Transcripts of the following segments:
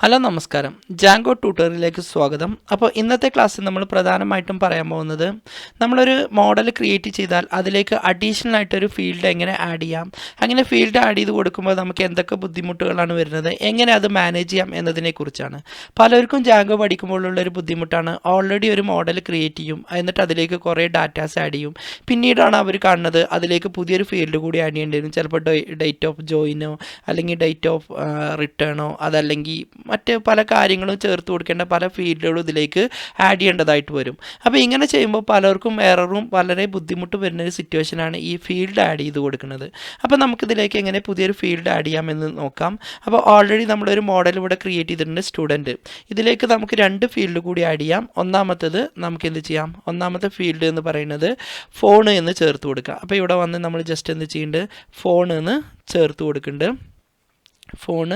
Hello നമസ്കാരം, ജാങ്കോ ട്യൂട്ടോറിയലിലേക്ക് സ്വാഗതം. അപ്പോൾ ഇന്നത്തെ ക്ലാസ്സിൽ നമ്മൾ പ്രധാനമായിട്ടും പറയാൻ പോകുന്നത് നമ്മളൊരു മോഡൽ ക്രിയേറ്റ് ചെയ്താൽ അതിലേക്ക് അഡീഷണൽ ആയിട്ടൊരു ഫീൽഡ് എങ്ങനെ ആഡ് ചെയ്യാം, അങ്ങനെ ഫീൽഡ് ആഡ് ചെയ്ത് കൊടുക്കുമ്പോൾ നമുക്ക് എന്തൊക്കെ ബുദ്ധിമുട്ടുകളാണ് വരുന്നത്, എങ്ങനെ അത് മാനേജ് ചെയ്യാം എന്നതിനെക്കുറിച്ചാണ്. പലർക്കും ജാങ്കോ പഠിക്കുമ്പോഴുള്ളൊരു ബുദ്ധിമുട്ടാണ് ഓൾറെഡി ഒരു മോഡൽ ക്രിയേറ്റ് ചെയ്യും, എന്നിട്ട് അതിലേക്ക് കുറേ ഡാറ്റാസ് ആഡ് ചെയ്യും. പിന്നീടാണ് അവർ കാണുന്നത് അതിലേക്ക് പുതിയൊരു ഫീൽഡ് കൂടി ആഡ് ചെയ്യേണ്ടി വരും. ചിലപ്പോൾ ഡേറ്റ് ഓഫ് ജോയിനോ അല്ലെങ്കിൽ ഡേറ്റ് ഓഫ് റിട്ടേണോ അതല്ലെങ്കിൽ മറ്റ് പല കാര്യങ്ങളും ചേർത്ത് കൊടുക്കേണ്ട പല ഫീൽഡുകളും ഇതിലേക്ക് ആഡ് ചെയ്യേണ്ടതായിട്ട് വരും. അപ്പോൾ ഇങ്ങനെ ചെയ്യുമ്പോൾ പലർക്കും എററും വളരെ ബുദ്ധിമുട്ട് വരുന്നൊരു സിറ്റുവേഷനാണ് ഈ ഫീൽഡ് ആഡ് ചെയ്ത് കൊടുക്കുന്നത്. അപ്പോൾ നമുക്കിതിലേക്ക് എങ്ങനെ പുതിയൊരു ഫീൽഡ് ആഡ് ചെയ്യാമെന്ന് നോക്കാം. അപ്പോൾ ഓൾറെഡി നമ്മളൊരു മോഡൽ ഇവിടെ ക്രിയേറ്റ് ചെയ്തിട്ടുണ്ട്, സ്റ്റുഡൻറ്റ്. ഇതിലേക്ക് നമുക്ക് രണ്ട് ഫീൽഡ് കൂടി ആഡ് ചെയ്യാം. ഒന്നാമത്തത് നമുക്ക് എന്ത് ചെയ്യാം, ഒന്നാമത്തെ ഫീൽഡ് എന്ന് പറയുന്നത് ഫോൺ എന്ന് ചേർത്ത് കൊടുക്കുക. അപ്പോൾ ഇവിടെ വന്ന് നമ്മൾ ജസ്റ്റ് എന്ത് ചെയ്യുന്നുണ്ട്, ഫോൺ എന്ന് ചേർത്ത് കൊടുക്കുന്നുണ്ട്. ഫോണ്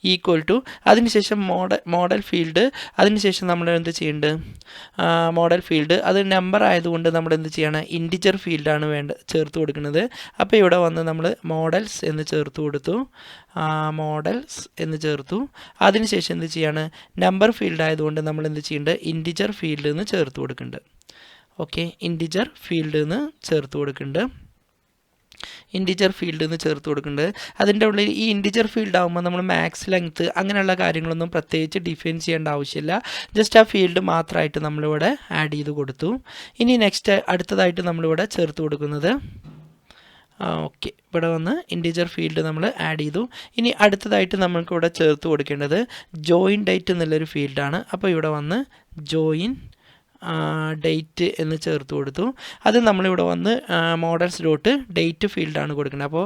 ഈക്വൽ ടു അതിനുശേഷം മോഡൽ ഫീൽഡ്, അതിനുശേഷം നമ്മൾ എന്ത് ചെയ്യുന്നുണ്ട്, മോഡൽ ഫീൽഡ് അത് നമ്പർ ആയതുകൊണ്ട് നമ്മൾ എന്ത് ചെയ്യണം, ഇൻറ്റിജർ ഫീൽഡാണ് ചേർത്ത് കൊടുക്കുന്നത്. അപ്പോൾ ഇവിടെ വന്ന് നമ്മൾ മോഡൽസ് എന്ന് ചേർത്ത് കൊടുത്തു, മോഡൽസ് എന്ന് ചേർത്തു. അതിനുശേഷം എന്ത് ചെയ്യാണ്, നമ്പർ ഫീൽഡ് ആയതുകൊണ്ട് നമ്മൾ എന്ത് ചെയ്യുന്നുണ്ട്, ഇൻറ്റിജർ ഫീൽഡ് എന്ന് ചേർത്ത് കൊടുക്കുന്നുണ്ട്. ഓക്കെ, ഇൻറ്റിജർ ഫീൽഡ് എന്ന് ചേർത്ത് കൊടുക്കുന്നുണ്ട്. ഇൻറ്റിജർ ഫീൽഡ് എന്ന് ചേർത്ത് കൊടുക്കുന്നുണ്ട്. അതിൻ്റെ ഉള്ളിൽ ഈ ഇൻറ്റിജർ ഫീൽഡ് ആകുമ്പോൾ നമ്മൾ മാക്സ് ലെങ്ത്ത് അങ്ങനെയുള്ള കാര്യങ്ങളൊന്നും പ്രത്യേകിച്ച് ഡിഫൈൻ ചെയ്യേണ്ട ആവശ്യമില്ല. ജസ്റ്റ് ആ ഫീൽഡ് മാത്രമായിട്ട് നമ്മളിവിടെ ആഡ് ചെയ്ത് കൊടുത്തു. ഇനി നെക്സ്റ്റ് അടുത്തതായിട്ട് നമ്മളിവിടെ ചേർത്ത് കൊടുക്കുന്നത് ഓക്കെ, ഇവിടെ വന്ന് ഇൻറ്റിജർ ഫീൽഡ് നമ്മൾ ആഡ് ചെയ്തു. ഇനി അടുത്തതായിട്ട് നമ്മൾക്കിവിടെ ചേർത്ത് കൊടുക്കേണ്ടത് ജോയിൻ ഡേറ്റ് എന്നുള്ളൊരു ഫീൽഡാണ്. അപ്പോൾ ഇവിടെ വന്ന് ജോയിൻ ഡേറ്റ് എന്ന് ചേർത്ത് കൊടുത്തു. അത് നമ്മളിവിടെ വന്ന് മോഡൽസ് ഡോട്ട് ഡേറ്റ് ഫീൽഡാണ് കൊടുക്കുന്നത്. അപ്പോൾ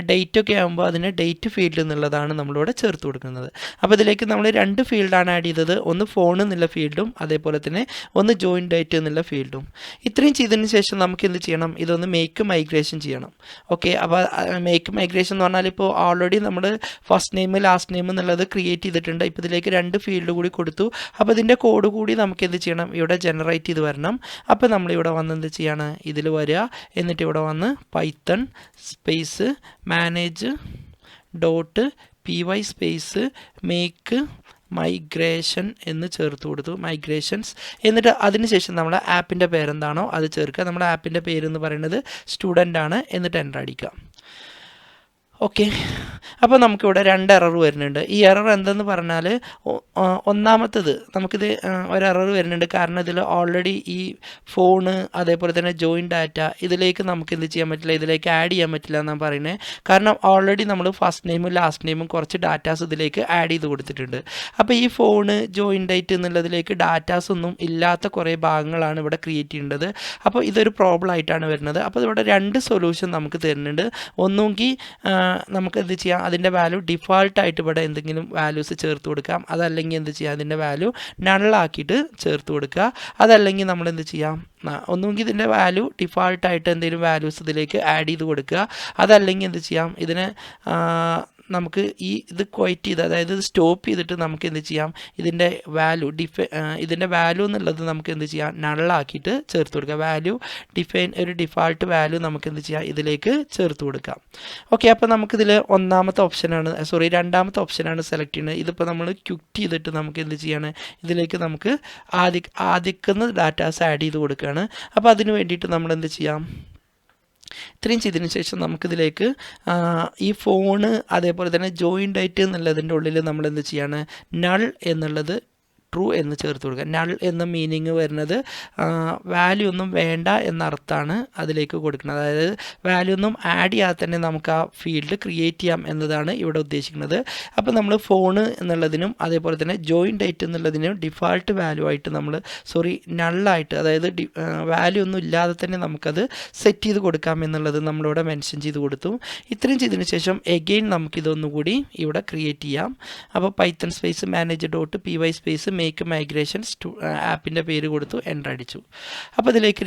ഡേറ്റൊക്കെ ആകുമ്പോൾ അതിന് ഡേറ്റ് ഫീൽഡ് എന്നുള്ളതാണ് നമ്മളിവിടെ ചേർത്ത് കൊടുക്കുന്നത്. അപ്പോൾ ഇതിലേക്ക് നമ്മൾ രണ്ട് ഫീൽഡാണ് ആഡ് ചെയ്തത്, ഒന്ന് ഫോൺ എന്നുള്ള ഫീൽഡും അതേപോലെ തന്നെ ഒന്ന് ജോയിൻ ഡേറ്റ് എന്നുള്ള ഫീൽഡും. ഇത്രയും ചെയ്തതിന് ശേഷം നമുക്ക് എന്ത് ചെയ്യണം, ഇതൊന്ന് മേക്ക് മൈഗ്രേഷൻ ചെയ്യണം. ഓക്കെ, അപ്പോൾ മേക്ക് മൈഗ്രേഷൻ എന്ന് പറഞ്ഞാൽ ഇപ്പോൾ ഓൾറെഡി നമ്മൾ ഫസ്റ്റ് നെയിം ലാസ്റ്റ് നെയിം എന്നുള്ളത് ക്രിയേറ്റ് ചെയ്തിട്ടുണ്ട്. ഇപ്പോൾ ഇതിലേക്ക് രണ്ട് ഫീൽഡ് കൂടി കൊടുത്തു. അപ്പോൾ ഇതിൻ്റെ കോഡ് കൂടി നമുക്ക് എന്ത് ചെയ്യണം, ഇവിടെ ജനറേറ്റ് ചെയ്ത് വരണം. അപ്പോൾ നമ്മളിവിടെ വന്ന് എന്ത് ചെയ്യാണ്, ഇതിൽ വരിക, എന്നിട്ട് ഇവിടെ വന്ന് Python space manage dot py space make migration എന്ന് ചേർത്ത് കൊടുത്തു, മൈഗ്രേഷൻസ്. എന്നിട്ട് അതിനുശേഷം നമ്മുടെ ആപ്പിൻ്റെ പേരെന്താണോ അത് ചേർക്കുക. നമ്മുടെ ആപ്പിൻ്റെ പേരെന്ന് പറയുന്നത് സ്റ്റുഡൻ്റ് ആണ്. എന്നിട്ട് എൻ്റർ അടിക്കുക. ഓക്കെ, അപ്പോൾ നമുക്കിവിടെ രണ്ട് എറർ വരുന്നുണ്ട്. ഈ എറർ എന്തെന്ന് പറഞ്ഞാൽ ഒന്നാമത്തത് നമുക്കിത് ഒരു എറർ വരുന്നുണ്ട്, കാരണം ഇതിൽ ഓൾറെഡി ഈ ഫോണ് അതേപോലെ തന്നെ ജോയിൻ ഡാറ്റ ഇതിലേക്ക് നമുക്ക് എന്ത് ചെയ്യാൻ പറ്റില്ല, ഇതിലേക്ക് ആഡ് ചെയ്യാൻ പറ്റില്ല എന്നാണ് പറയുന്നത്. കാരണം ഓൾറെഡി നമ്മൾ ഫസ്റ്റ് നെയിമും ലാസ്റ്റ് നെയിമും കുറച്ച് ഡാറ്റാസ് ഇതിലേക്ക് ആഡ് ചെയ്ത് കൊടുത്തിട്ടുണ്ട്. അപ്പോൾ ഈ ഫോണ് ജോയിൻ ഡേറ്റ് എന്നുള്ളതിലേക്ക് ഡാറ്റാസ് ഒന്നും ഇല്ലാത്ത കുറേ ഭാഗങ്ങളാണ് ഇവിടെ ക്രിയേറ്റ് ചെയ്യേണ്ടത്. അപ്പോൾ ഇതൊരു പ്രോബ്ലം ആയിട്ടാണ് വരുന്നത്. അപ്പോൾ ഇവിടെ രണ്ട് സൊല്യൂഷൻ നമുക്ക് തരുന്നുണ്ട്. ഒന്നുകിൽ നമുക്ക് എന്ത് ചെയ്യാം, അതിൻ്റെ വാല്യൂ ഡിഫാൾട്ടായിട്ട് ഇവിടെ എന്തെങ്കിലും വാല്യൂസ് ചേർത്ത് കൊടുക്കാം. അതല്ലെങ്കിൽ എന്ത് ചെയ്യാം, അതിൻ്റെ വാല്യൂ നള്ളാക്കിയിട്ട് ചേർത്ത് കൊടുക്കുക. അതല്ലെങ്കിൽ നമ്മൾ എന്ത് ചെയ്യാം, ഒന്നുകിൽ ഇതിൻ്റെ വാല്യൂ ഡിഫാൾട്ടായിട്ട് എന്തെങ്കിലും വാല്യൂസ് ഇതിലേക്ക് ആഡ് ചെയ്ത് കൊടുക്കുക. അതല്ലെങ്കിൽ എന്ത് ചെയ്യാം, ഇതിനെ നമുക്ക് ഇത് ക്വൈറ്റ് ചെയ്ത്, അതായത് ഇത് സ്റ്റോപ്പ് ചെയ്തിട്ട് നമുക്ക് എന്ത് ചെയ്യാം, ഇതിൻ്റെ വാല്യൂ ഇതിൻ്റെ വാല്യൂ എന്നുള്ളത് നമുക്ക് എന്ത് ചെയ്യാം, നള്ളാക്കിയിട്ട് ചേർത്ത് കൊടുക്കുക. വാല്യൂ ഒരു ഡിഫാൾട്ട് വാല്യൂ നമുക്ക് എന്ത് ചെയ്യാം, ഇതിലേക്ക് ചേർത്ത് കൊടുക്കാം. ഓക്കെ, അപ്പോൾ നമുക്കിതിൽ രണ്ടാമത്തെ ഓപ്ഷനാണ് സെലക്ട് ചെയ്യുന്നത്. ഇതിപ്പോൾ നമ്മൾ ക്വിറ്റ് ചെയ്തിട്ട് നമുക്ക് എന്ത് ചെയ്യാണ്, ഇതിലേക്ക് നമുക്ക് ആദ്യക്കുന്ന ഡാറ്റാസ് ആഡ് ചെയ്ത് കൊടുക്കുകയാണ്. അപ്പോൾ അതിന് വേണ്ടിയിട്ട് നമ്മൾ എന്ത് ചെയ്യാം, ഇത്രയും ചെയ്തതിന് ശേഷം നമുക്കിതിലേക്ക് ഈ ഫോണ് അതേപോലെ തന്നെ ജോയിൻ ഡേറ്റ് എന്നുള്ളതിൻ്റെ ഉള്ളിൽ നമ്മൾ എന്ത് ചെയ്യാണ്, നൾ എന്നുള്ളത് ട്രൂ എന്ന് ചേർത്ത് കൊടുക്കുക. നൾ എന്ന മീനിങ് വരുന്നത് വാല്യൂ ഒന്നും വേണ്ട എന്നർത്ഥമാണ് അതിലേക്ക് കൊടുക്കുന്നത്. അതായത് വാല്യൂ ഒന്നും ആഡ് ചെയ്യാതെ തന്നെ നമുക്ക് ആ ഫീൽഡ് ക്രിയേറ്റ് ചെയ്യാം എന്നതാണ് ഇവിടെ ഉദ്ദേശിക്കുന്നത്. അപ്പോൾ നമ്മൾ ഫോണ് എന്നുള്ളതിനും അതേപോലെ തന്നെ ജോയിൻ ഡേറ്റ് എന്നുള്ളതിനും ഡിഫാൾട്ട് വാല്യൂ ആയിട്ട് നമ്മൾ നള്ളായിട്ട്, അതായത് വാല്യൂ ഒന്നും ഇല്ലാതെ തന്നെ നമുക്കത് സെറ്റ് ചെയ്ത് കൊടുക്കാം എന്നുള്ളത് നമ്മളിവിടെ മെൻഷൻ ചെയ്ത് കൊടുത്തു. ഇത്രയും ചെയ്തതിന് ശേഷം എഗെയിൻ നമുക്കിതൊന്നുകൂടി ഇവിടെ ക്രിയേറ്റ് ചെയ്യാം. അപ്പോൾ python space manage dot py space make migration ആപ്പിൻ്റെ പേര് കൊടുത്തു, എൻ്റർ അടിച്ചു. അപ്പോൾ ഇതിലേക്ക്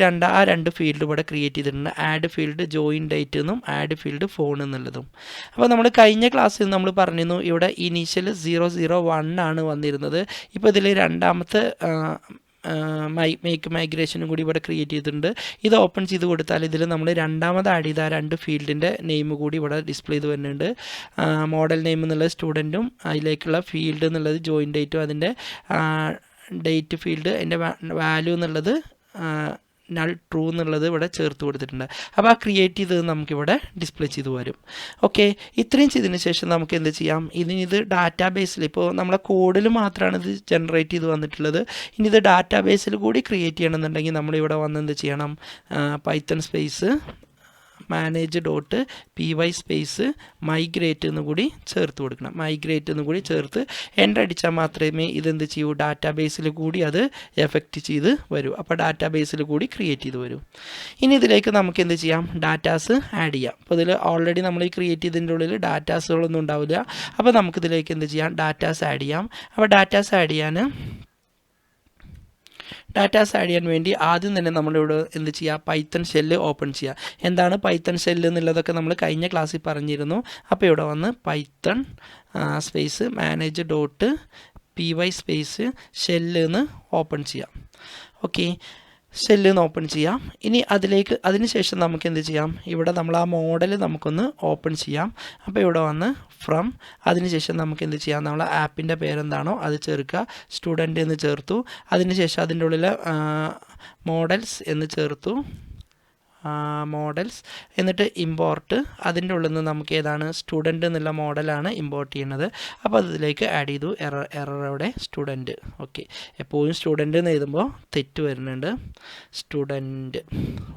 രണ്ട് ഫീൽഡ് ഇവിടെ ക്രിയേറ്റ് ചെയ്തിട്ടുണ്ട്. ആഡ് ഫീൽഡ് ജോയിൻ ഡേറ്റ് എന്നും ആഡ് ഫീൽഡ് ഫോൺ എന്നുള്ളതും. അപ്പോൾ നമ്മൾ കഴിഞ്ഞ ക്ലാസ്സിൽ നമ്മൾ പറഞ്ഞിരുന്നു ഇവിടെ ഇനീഷ്യൽ 001 ആണ് വന്നിരുന്നത്. ഇപ്പോൾ ഇതിൽ രണ്ടാമത്തെ മേക്ക് മൈഗ്രേഷനും കൂടി ഇവിടെ ക്രിയേറ്റ് ചെയ്തിട്ടുണ്ട്. ഇത് ഓപ്പൺ ചെയ്ത് കൊടുത്താൽ ഇതിൽ നമ്മൾ രണ്ടാമത് ആഡ് ചെയ്ത 2 ഫീൽഡിൻ്റെ നെയിം കൂടി ഇവിടെ ഡിസ്പ്ലേ ചെയ്ത് വരുന്നുണ്ട്. മോഡൽ നെയിം എന്നുള്ളത് സ്റ്റുഡൻറ്റും അതിലേക്കുള്ള ഫീൽഡ് എന്നുള്ളത് ജോയിൻ ഡേറ്റും അതിൻ്റെ ഡേറ്റ് ഫീൽഡ് അതിൻ്റെ വാല്യൂ എന്നുള്ളത് നൾ ട്രൂ എന്നുള്ളത് ഇവിടെ ചേർത്ത് കൊടുത്തിട്ടുണ്ട്. അപ്പോൾ ആ ക്രിയേറ്റ് ചെയ്തത് നമുക്കിവിടെ ഡിസ്പ്ലേ ചെയ്ത് വരും. ഓക്കെ, ഇത്രയും ചെയ്തതിന് ശേഷം നമുക്ക് എന്ത് ചെയ്യാം, ഇത് ഡാറ്റാബേസിൽ ഇപ്പോൾ നമ്മളെ കോഡിൽ മാത്രമാണ് ഇത് ജനറേറ്റ് ചെയ്ത് വന്നിട്ടുള്ളത്. ഇനി ഇത് ഡാറ്റാബേസിൽ കൂടി ക്രിയേറ്റ് ചെയ്യണമെന്നുണ്ടെങ്കിൽ നമ്മളിവിടെ വന്ന് എന്ത് ചെയ്യണം, Python space manage.py space migrate എന്ന് കൂടി ചേർത്ത് കൊടുക്കണം. മൈഗ്രേറ്റ് എന്ന് കൂടി ചേർത്ത് എൻ്റർ അടിച്ചാൽ മാത്രമേ ഇതെന്ത് ചെയ്യൂ, ഡാറ്റാബേസിൽ കൂടി അത് എഫക്റ്റ് ചെയ്ത് വരൂ. അപ്പോൾ ഡാറ്റാബേസിൽ കൂടി ക്രിയേറ്റ് ചെയ്ത് വരും. ഇനി ഇതിലേക്ക് നമുക്ക് എന്ത് ചെയ്യാം, ഡാറ്റാസ് ആഡ് ചെയ്യാം. അപ്പോൾ ഇതിൽ ഓൾറെഡി നമ്മൾ ഈ ക്രിയേറ്റ് ചെയ്തതിൻ്റെ ഉള്ളിൽ ഡാറ്റാസുകളൊന്നും ഉണ്ടാവില്ല. അപ്പോൾ നമുക്കിതിലേക്ക് എന്ത് ചെയ്യാം, ഡാറ്റാസ് ആഡ് ചെയ്യാം. അപ്പോൾ ഡാറ്റാസ് ആഡ് ചെയ്യാൻ വേണ്ടി ആദ്യം തന്നെ നമ്മളിവിടെ എന്ത് ചെയ്യുക, പൈത്തൺ ഷെല്ല് ഓപ്പൺ ചെയ്യുക. എന്താണ് പൈത്തൺ ഷെല്ല് എന്നുള്ളതൊക്കെ നമ്മൾ കഴിഞ്ഞ ക്ലാസ്സിൽ പറഞ്ഞിരുന്നു. അപ്പോൾ ഇവിടെ വന്ന് Python space manage.py space shell എന്ന് ഓപ്പൺ ചെയ്യാം. ഓക്കെ, ഷെല്ല് എന്ന് ഓപ്പൺ ചെയ്യാം. ഇനി അതിന് ശേഷം നമുക്ക് എന്ത് ചെയ്യാം, ഇവിടെ നമ്മൾ ആ മോഡൽ നമുക്കൊന്ന് ഓപ്പൺ ചെയ്യാം. അപ്പോൾ ഇവിടെ വന്ന് ഫ്രം അതിനുശേഷം നമുക്ക് എന്ത് ചെയ്യാം, നമ്മളെ ആപ്പിൻ്റെ പേരെന്താണോ അത് ചേർക്കുക. സ്റ്റുഡൻറ്റ് എന്ന് ചേർത്തു. അതിനുശേഷം അതിൻ്റെ ഉള്ളിൽ മോഡൽസ് എന്ന് ചേർത്തു. മോഡൽസ് എന്നിട്ട് ഇമ്പോർട്ട്. അതിൻ്റെ ഉള്ളിൽ നിന്ന് നമുക്ക് ഏതാണ്, സ്റ്റുഡൻറ്റ് എന്നുള്ള മോഡലാണ് ഇമ്പോർട്ട് ചെയ്യുന്നത്. അപ്പോൾ അതിലേക്ക് ആഡ് ചെയ്തു. എററോടെ സ്റ്റുഡൻറ്റ്. ഓക്കെ, എപ്പോഴും സ്റ്റുഡൻറ്റ് എന്ന് എഴുതുമ്പോൾ തെറ്റ് വരുന്നുണ്ട്, സ്റ്റുഡൻറ്റ്.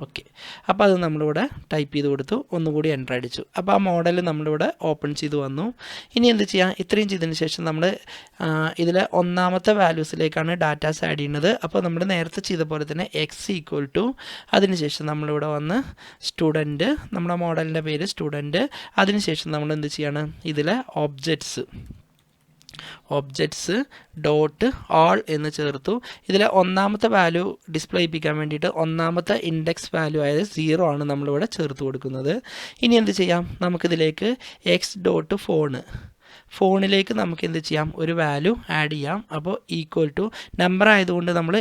ഓക്കെ, അപ്പോൾ അത് നമ്മളിവിടെ ടൈപ്പ് ചെയ്ത് കൊടുത്തു. ഒന്നുകൂടി എൻ്റർ അടിച്ചു. അപ്പോൾ ആ മോഡൽ നമ്മളിവിടെ ഓപ്പൺ ചെയ്ത് വന്നു. ഇനി എന്ത് ചെയ്യാം, ഇത്രയും ചെയ്തതിന് ശേഷം നമ്മൾ ഇതിലെ ഒന്നാമത്തെ വാല്യൂസിലേക്കാണ് ഡാറ്റാസ് ആഡ് ചെയ്യുന്നത്. അപ്പോൾ നമ്മൾ നേരത്തെ ചെയ്ത പോലെ തന്നെ x=, അതിനുശേഷം നമ്മളിവിടെ വന്ന് സ്റ്റുഡൻറ്റ്, നമ്മുടെ മോഡലിൻ്റെ പേര് സ്റ്റുഡൻറ്റ്. അതിനുശേഷം നമ്മൾ എന്ത് ചെയ്യാണ്, ഇതിലെ ഒബ്ജക്ട്സ് ഡോട്ട് ആൾ എന്ന് ചേർത്തു. ഇതിലെ ഒന്നാമത്തെ വാല്യൂ ഡിസ്പ്ലേ ചെയ്യിപ്പിക്കാൻ വേണ്ടിയിട്ട് ഒന്നാമത്തെ ഇൻഡെക്സ് വാല്യൂ ആയത് 0 ആണ് നമ്മളിവിടെ ചേർത്ത് കൊടുക്കുന്നത്. ഇനി എന്ത് ചെയ്യാം, നമുക്കിതിലേക്ക് ഫോണിലേക്ക് നമുക്ക് എന്ത് ചെയ്യാം, ഒരു വാല്യൂ ആഡ് ചെയ്യാം. അപ്പോൾ = നമ്പർ ആയതുകൊണ്ട് നമ്മൾ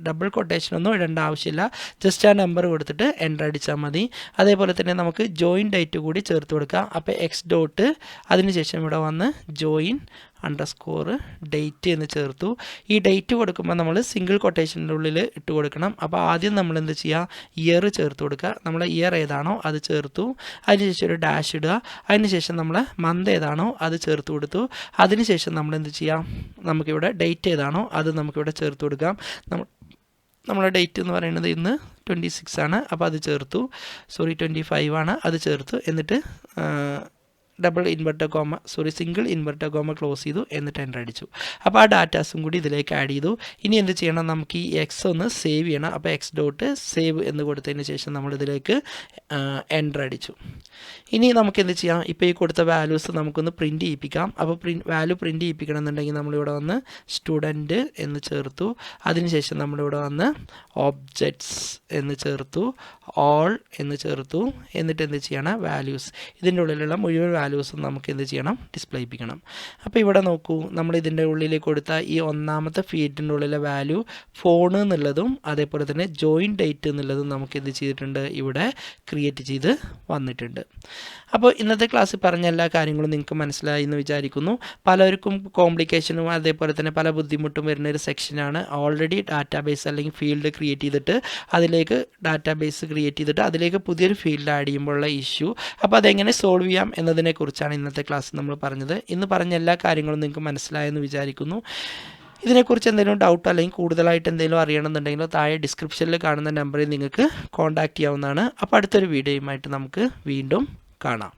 ഡബിൾ കൊട്ടേഷനൊന്നും ഇടേണ്ട ആവശ്യമില്ല. ജസ്റ്റ് ആ നമ്പർ കൊടുത്തിട്ട് എൻ്റർ അടിച്ചാൽ മതി. അതേപോലെ തന്നെ നമുക്ക് ജോയിൻ ഡേറ്റ് കൂടി ചേർത്ത് കൊടുക്കാം. അപ്പോൾ അതിനുശേഷം ഇവിടെ വന്ന് ജോയിൻ _ഡേറ്റ് എന്ന് ചേർത്തു. ഈ ഡേറ്റ് കൊടുക്കുമ്പോൾ നമ്മൾ സിംഗിൾ കൊട്ടേഷൻ്റെ ഉള്ളിൽ ഇട്ട് കൊടുക്കണം. അപ്പോൾ ആദ്യം നമ്മൾ എന്ത് ചെയ്യുക, ഇയർ ചേർത്ത് കൊടുക്കുക. നമ്മളെ ഇയർ ഏതാണോ അത് ചേർത്തു. അതിനുശേഷം ഒരു ഡാഷ് ഇടുക. അതിനുശേഷം നമ്മൾ മന്ത് ഏതാണോ അത് ചേർത്ത് കൊടുത്തു. അതിനുശേഷം നമ്മൾ എന്ത് ചെയ്യാം, നമുക്കിവിടെ ഡേറ്റ് ഏതാണോ അത് നമുക്കിവിടെ ചേർത്ത് കൊടുക്കാം. നമ്മുടെ ഡേറ്റ് എന്ന് പറയുന്നത് ഇന്ന് 26 ആണ്. അപ്പോൾ അത് ചേർത്തു. 25 ആണ്, അത് ചേർത്തു. എന്നിട്ട് സിംഗിൾ ഇൻവെർട്ടർ കോമ ക്ലോസ് ചെയ്തു. എന്നിട്ട് എൻ്റർ അടിച്ചു. അപ്പോൾ ആ ഡാറ്റാസും കൂടി ഇതിലേക്ക് ആഡ് ചെയ്തു. ഇനി എന്ത് ചെയ്യണം, നമുക്ക് ഈ ഒന്ന് സേവ് ചെയ്യണം. അപ്പോൾ x.save എന്ന് കൊടുത്തതിന് ശേഷം നമ്മളിതിലേക്ക് എൻ്റർ അടിച്ചു. ഇനി നമുക്ക് എന്ത് ചെയ്യാം, ഇപ്പോൾ ഈ കൊടുത്ത വാല്യൂസ് നമുക്കൊന്ന് പ്രിൻറ്റ് ചെയ്യിപ്പിക്കാം. അപ്പോൾ വാല്യൂ പ്രിൻറ്റ് ചെയ്യിപ്പിക്കണം എന്നുണ്ടെങ്കിൽ നമ്മളിവിടെ വന്ന് സ്റ്റുഡൻറ്റ് എന്ന് ചേർത്തു. അതിനുശേഷം നമ്മളിവിടെ വന്ന് ഒബ്ജക്ട്സ് എന്ന് ചേർത്തു, ഓൾ എന്ന് ചേർത്തു. എന്നിട്ട് എന്ത് ചെയ്യണം, വാല്യൂസ്, ഇതിൻ്റെ ഉള്ളിലുള്ള മുഴുവൻ വാല്യൂസും നമുക്ക് എന്ത് ചെയ്യണം, ഡിസ്പ്ലേ ചെയ്യിപ്പിക്കണം. അപ്പോൾ ഇവിടെ നോക്കൂ, നമ്മൾ ഇതിൻ്റെ ഉള്ളിൽ കൊടുത്ത ഈ ഒന്നാമത്തെ ഫീൽഡിൻ്റെ ഉള്ളിലെ വാല്യൂ ഫോൺ എന്നുള്ളതും അതേപോലെ തന്നെ ജോയിൻ ഡേറ്റ് എന്നുള്ളതും നമുക്ക് എന്ത് ചെയ്തിട്ടുണ്ട്, ഇവിടെ ക്രിയേറ്റ് ചെയ്ത് വന്നിട്ടുണ്ട്. അപ്പോൾ ഇന്നത്തെ ക്ലാസ്സിൽ പറഞ്ഞ എല്ലാ കാര്യങ്ങളും നിങ്ങൾക്ക് മനസ്സിലായി എന്ന് വിചാരിക്കുന്നു. പലർക്കും കോംപ്ലിക്കേഷനും അതേപോലെ തന്നെ പല ബുദ്ധിമുട്ടും വരുന്ന ഒരു സെക്ഷനാണ്. ഓൾറെഡി ഡാറ്റാബേസ് അല്ലെങ്കിൽ ഫീൽഡ് ക്രിയേറ്റ് ചെയ്തിട്ട് അതിലേക്ക് പുതിയൊരു ഫീൽഡ് ആഡ് ചെയ്യുമ്പോഴുള്ള ഇഷ്യൂ. അപ്പോൾ അതെങ്ങനെ സോൾവ് ചെയ്യാം എന്നതിനെക്കുറിച്ചാണ് ഇന്നത്തെ ക്ലാസ് നമ്മൾ പറഞ്ഞത്. ഇന്ന് പറഞ്ഞ എല്ലാ കാര്യങ്ങളും നിങ്ങൾക്ക് മനസ്സിലായെന്ന് വിചാരിക്കുന്നു. ഇതിനെക്കുറിച്ച് എന്തെങ്കിലും ഡൗട്ട് അല്ലെങ്കിൽ കൂടുതലായിട്ട് എന്തെങ്കിലും അറിയണമെന്നുണ്ടെങ്കിലോ താഴെ ഡിസ്ക്രിപ്ഷനിൽ കാണുന്ന നമ്പറിൽ നിങ്ങൾക്ക് കോൺടാക്റ്റ് ചെയ്യാവുന്നതാണ്. അപ്പോൾ അടുത്തൊരു വീഡിയോയുമായിട്ട് നമുക്ക് വീണ്ടും കാണാം.